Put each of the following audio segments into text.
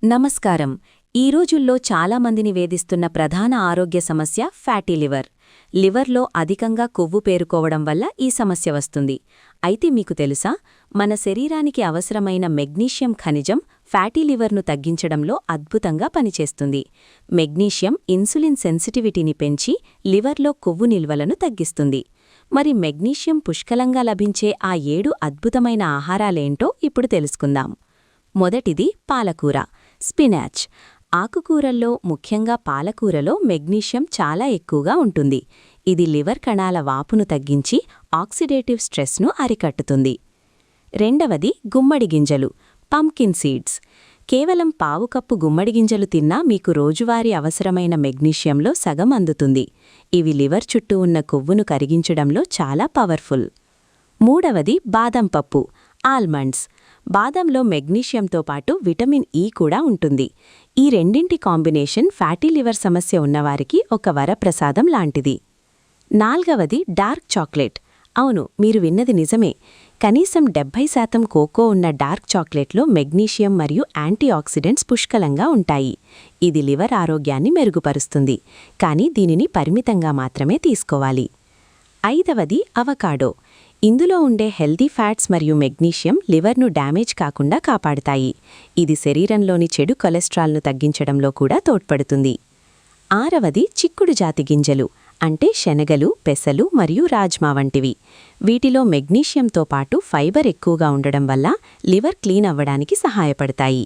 నమస్కారం. ఈ రోజుల్లో చాలామందిని వేధిస్తున్న ప్రధాన ఆరోగ్య సమస్య ఫ్యాటీ లివర్. లివర్లో అధికంగా కొవ్వు పేరుకోవడం వల్ల ఈ సమస్య వస్తుంది. అయితే మీకు తెలుసా, మన శరీరానికి అవసరమైన మెగ్నీషియం ఖనిజం ఫ్యాటీ లివర్ను తగ్గించడంలో అద్భుతంగా పనిచేస్తుంది. మెగ్నీషియం ఇన్సులిన్ సెన్సిటివిటీని పెంచి లివర్లో కొవ్వు నిల్వలను తగ్గిస్తుంది. మరి మెగ్నీషియం పుష్కలంగా లభించే ఆ 7 అద్భుతమైన ఆహారాలేంటో ఇప్పుడు తెలుసుకుందాం. మొదటిది పాలకూర, స్పినాచ్. ఆకుకూరల్లో, ముఖ్యంగా పాలకూరలో మెగ్నీషియం చాలా ఎక్కువగా ఉంటుంది. ఇది లివర్ కణాల వాపును తగ్గించి ఆక్సిడేటివ్ స్ట్రెస్ను అరికట్టుతుంది. రెండవది గుమ్మడి గింజలు, పంకిన్ సీడ్స్. కేవలం పావు కప్పు గుమ్మడి గింజలు తిన్నా మీకు రోజువారీ అవసరమైన మెగ్నీషియంలో సగం అందుతుంది. ఇవి లివర్ చుట్టూ ఉన్న కొవ్వును కరిగించడంలో చాలా పవర్ఫుల్. మూడవది బాదం పప్పు, ఆల్మండ్స్. బాదంలో మెగ్నీషియంతో పాటు విటమిన్ ఇ కూడా ఉంటుంది. ఈ రెండింటి కాంబినేషన్ ఫ్యాటీ లివర్ సమస్య ఉన్నవారికి ఒక వరప్రసాదం లాంటిది. నాల్గవది డార్క్ చాక్లెట్. అవును, మీరు విన్నది నిజమే. కనీసం 70% కోకో ఉన్న డార్క్ చాక్లెట్లో మెగ్నీషియం మరియు యాంటీఆక్సిడెంట్స్ పుష్కలంగా ఉంటాయి. ఇది లివర్ ఆరోగ్యాన్ని మెరుగుపరుస్తుంది, కానీ దీనిని పరిమితంగా మాత్రమే తీసుకోవాలి. ఐదవది అవకాడో. ఇందులో ఉండే హెల్దీ ఫ్యాట్స్ మరియు మెగ్నీషియం లివర్ను డ్యామేజ్ కాకుండా కాపాడుతాయి. ఇది శరీరంలోని చెడు కొలెస్ట్రాల్ను తగ్గించడంలో కూడా తోడ్పడుతుంది. ఆరవది చిక్కుడు జాతి గింజలు, అంటే శనగలు, పెసలు మరియు రాజ్మా వంటివి. వీటిలో మెగ్నీషియంతో పాటు ఫైబర్ ఎక్కువగా ఉండడం వల్ల లివర్ క్లీన్ అవ్వడానికి సహాయపడతాయి.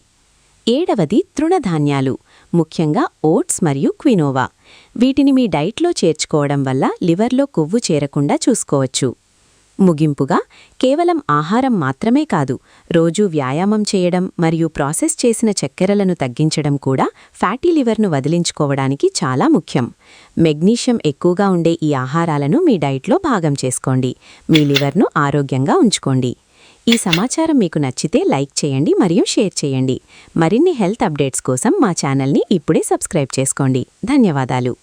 ఏడవది తృణధాన్యాలు, ముఖ్యంగా ఓట్స్ మరియు క్వినోవా. వీటిని మీ డైట్లో చేర్చుకోవడం వల్ల లివర్లో కొవ్వు చేరకుండా చూసుకోవచ్చు. ముగింపుగా, కేవలం ఆహారం మాత్రమే కాదు, రోజూ వ్యాయామం చేయడం మరియు ప్రాసెస్ చేసిన చక్కెరలను తగ్గించడం కూడా ఫ్యాటీ లివర్ను వదిలించుకోవడానికి చాలా ముఖ్యం. మెగ్నీషియం ఎక్కువగా ఉండే ఈ ఆహారాలను మీ డైట్లో భాగం చేసుకోండి. మీ లివర్ను ఆరోగ్యంగా ఉంచుకోండి. ఈ సమాచారం మీకు నచ్చితే లైక్ చేయండి మరియు షేర్ చేయండి. మరిన్ని హెల్త్ అప్డేట్స్ కోసం మా ఛానల్ని ఇప్పుడే సబ్స్క్రైబ్ చేసుకోండి. ధన్యవాదాలు.